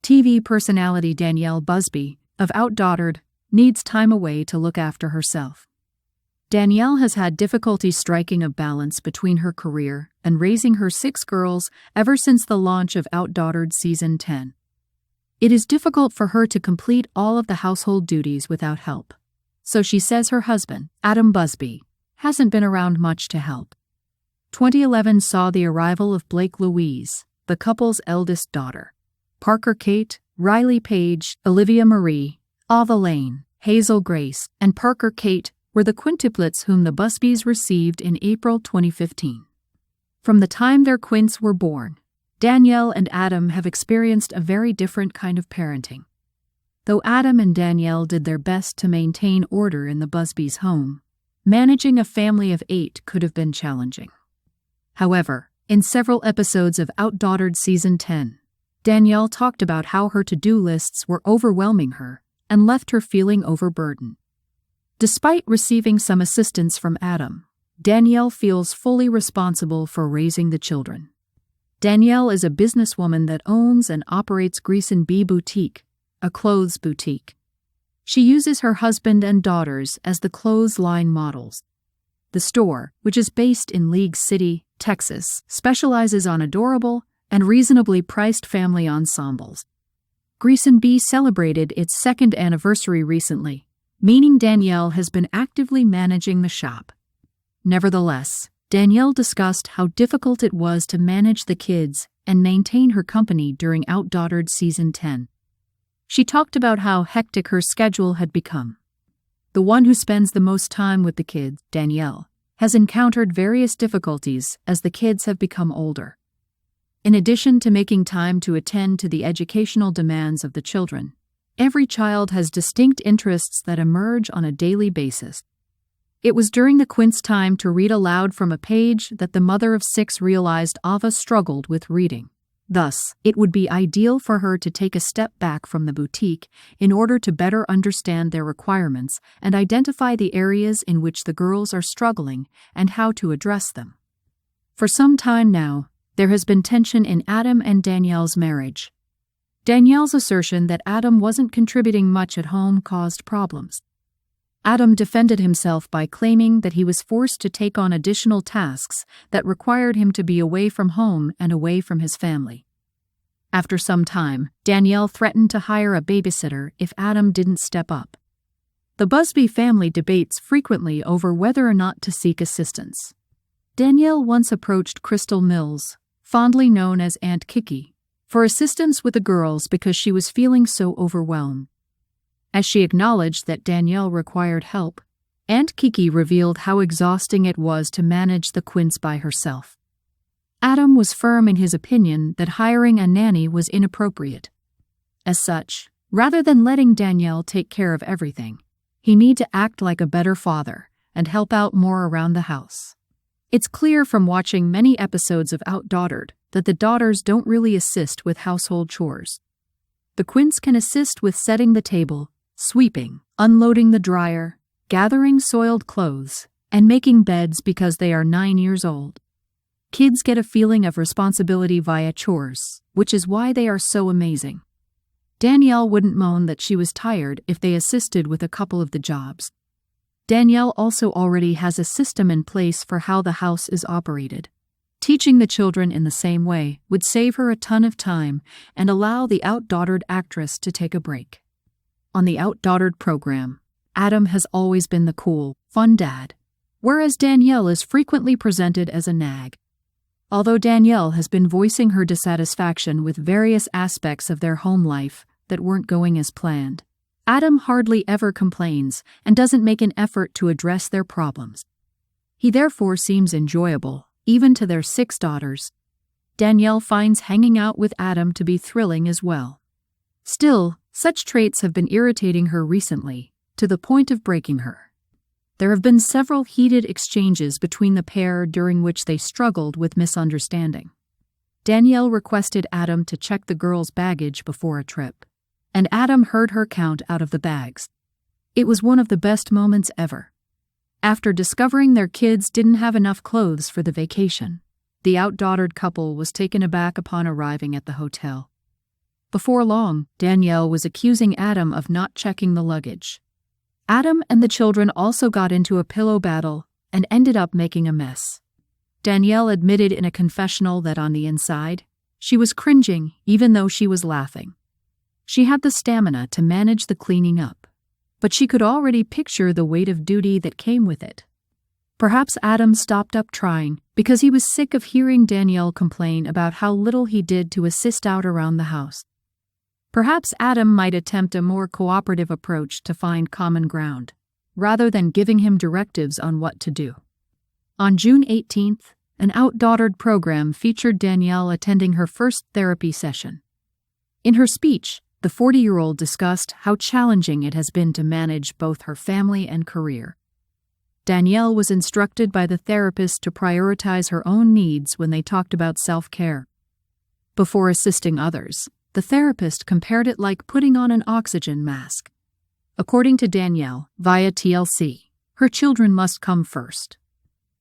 TV personality Danielle Busby, of OutDaughtered, needs time away to look after herself. Danielle has had difficulty striking a balance between her career and raising her 6 girls ever since the launch of OutDaughtered Season 10. It is difficult for her to complete all of the household duties without help. So she says her husband, Adam Busby, hasn't been around much to help. 2011 saw the arrival of Blake Louise, the couple's eldest daughter. Parker Kate, Riley Paige, Olivia Marie, Ava Lane, Hazel Grace, and Parker Kate were the quintuplets whom the Busbys received in April 2015. From the time their quints were born, Danielle and Adam have experienced a very different kind of parenting. Though Adam and Danielle did their best to maintain order in the Busbys' home, managing a family of 8 could have been challenging. However, in several episodes of OutDaughtered Season 10, Danielle talked about how her to-do lists were overwhelming her and left her feeling overburdened. Despite receiving some assistance from Adam, Danielle feels fully responsible for raising the children. Danielle is a businesswoman that owns and operates Grease & Bee Boutique, a clothes boutique. She uses her husband and daughters as the clothesline models. The store, which is based in League City, Texas, specializes on adorable and reasonably priced family ensembles. Grease & Bee celebrated its 2nd anniversary recently, meaning Danielle has been actively managing the shop. Nevertheless, Danielle discussed how difficult it was to manage the kids and maintain her company during OutDaughtered Season 10. She talked about how hectic her schedule had become. The one who spends the most time with the kids, Danielle, has encountered various difficulties as the kids have become older. In addition to making time to attend to the educational demands of the children, every child has distinct interests that emerge on a daily basis. It was during the quints' time to read aloud from a page that the mother of 6 realized Ava struggled with reading. Thus, it would be ideal for her to take a step back from the boutique in order to better understand their requirements and identify the areas in which the girls are struggling and how to address them. For some time now, there has been tension in Adam and Danielle's marriage. Danielle's assertion that Adam wasn't contributing much at home caused problems. Adam defended himself by claiming that he was forced to take on additional tasks that required him to be away from home and away from his family. After some time, Danielle threatened to hire a babysitter if Adam didn't step up. The Busby family debates frequently over whether or not to seek assistance. Danielle once approached Crystal Mills, fondly known as Aunt Kiki, for assistance with the girls because she was feeling so overwhelmed. As she acknowledged that Danielle required help, Aunt Kiki revealed how exhausting it was to manage the quints by herself. Adam was firm in his opinion that hiring a nanny was inappropriate. As such, rather than letting Danielle take care of everything, he needed to act like a better father and help out more around the house. It's clear from watching many episodes of OutDaughtered that the daughters don't really assist with household chores. The quints can assist with setting the table, sweeping, unloading the dryer, gathering soiled clothes, and making beds because they are 9 years old. Kids get a feeling of responsibility via chores, which is why they are so amazing. Danielle wouldn't moan that she was tired if they assisted with a couple of the jobs. Danielle also already has a system in place for how the house is operated. Teaching the children in the same way would save her a ton of time and allow the OutDaughtered actress to take a break. On the OutDaughtered program, Adam has always been the cool, fun dad, whereas Danielle is frequently presented as a nag. Although Danielle has been voicing her dissatisfaction with various aspects of their home life that weren't going as planned, Adam hardly ever complains and doesn't make an effort to address their problems. He therefore seems enjoyable, even to their 6 daughters. Danielle finds hanging out with Adam to be thrilling as well. Still, such traits have been irritating her recently, to the point of breaking her. There have been several heated exchanges between the pair during which they struggled with misunderstanding. Danielle requested Adam to check the girls' baggage before a trip, and Adam heard her count out of the bags. It was one of the best moments ever. After discovering their kids didn't have enough clothes for the vacation, the OutDaughtered couple was taken aback upon arriving at the hotel. Before long, Danielle was accusing Adam of not checking the luggage. Adam and the children also got into a pillow battle and ended up making a mess. Danielle admitted in a confessional that on the inside, she was cringing even though she was laughing. She had the stamina to manage the cleaning up, but she could already picture the weight of duty that came with it. Perhaps Adam stopped up trying because he was sick of hearing Danielle complain about how little he did to assist out around the house. Perhaps Adam might attempt a more cooperative approach to find common ground, rather than giving him directives on what to do. On June 18th, an OutDaughtered program featured Danielle attending her first therapy session. In her speech, the 40-year-old discussed how challenging it has been to manage both her family and career. Danielle was instructed by the therapist to prioritize her own needs when they talked about self-care. Before assisting others, the therapist compared it like putting on an oxygen mask. According to Danielle, via TLC, her children must come first.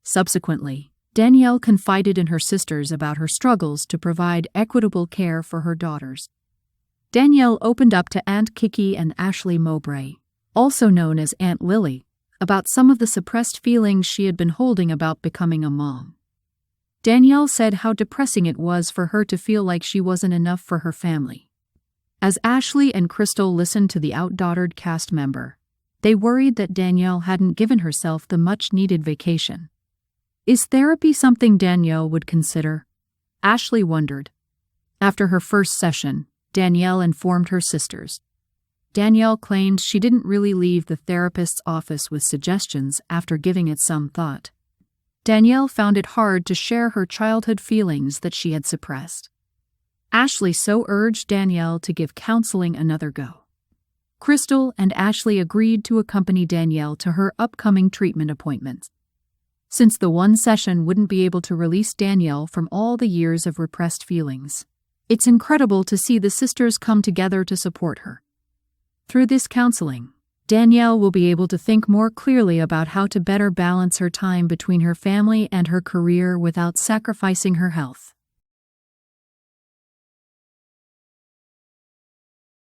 Subsequently, Danielle confided in her sisters about her struggles to provide equitable care for her daughters. Danielle opened up to Aunt Kiki and Ashley Mowbray, also known as Aunt Lily, about some of the suppressed feelings she had been holding about becoming a mom. Danielle said how depressing it was for her to feel like she wasn't enough for her family. As Ashley and Crystal listened to the OutDaughtered cast member, they worried that Danielle hadn't given herself the much-needed vacation. Is therapy something Danielle would consider? Ashley wondered. After her first session, Danielle informed her sisters. Danielle claimed she didn't really leave the therapist's office with suggestions after giving it some thought. Danielle found it hard to share her childhood feelings that she had suppressed. Ashley so urged Danielle to give counseling another go. Crystal and Ashley agreed to accompany Danielle to her upcoming treatment appointments. Since the one session wouldn't be able to release Danielle from all the years of repressed feelings, it's incredible to see the sisters come together to support her. Through this counseling, Danielle will be able to think more clearly about how to better balance her time between her family and her career without sacrificing her health.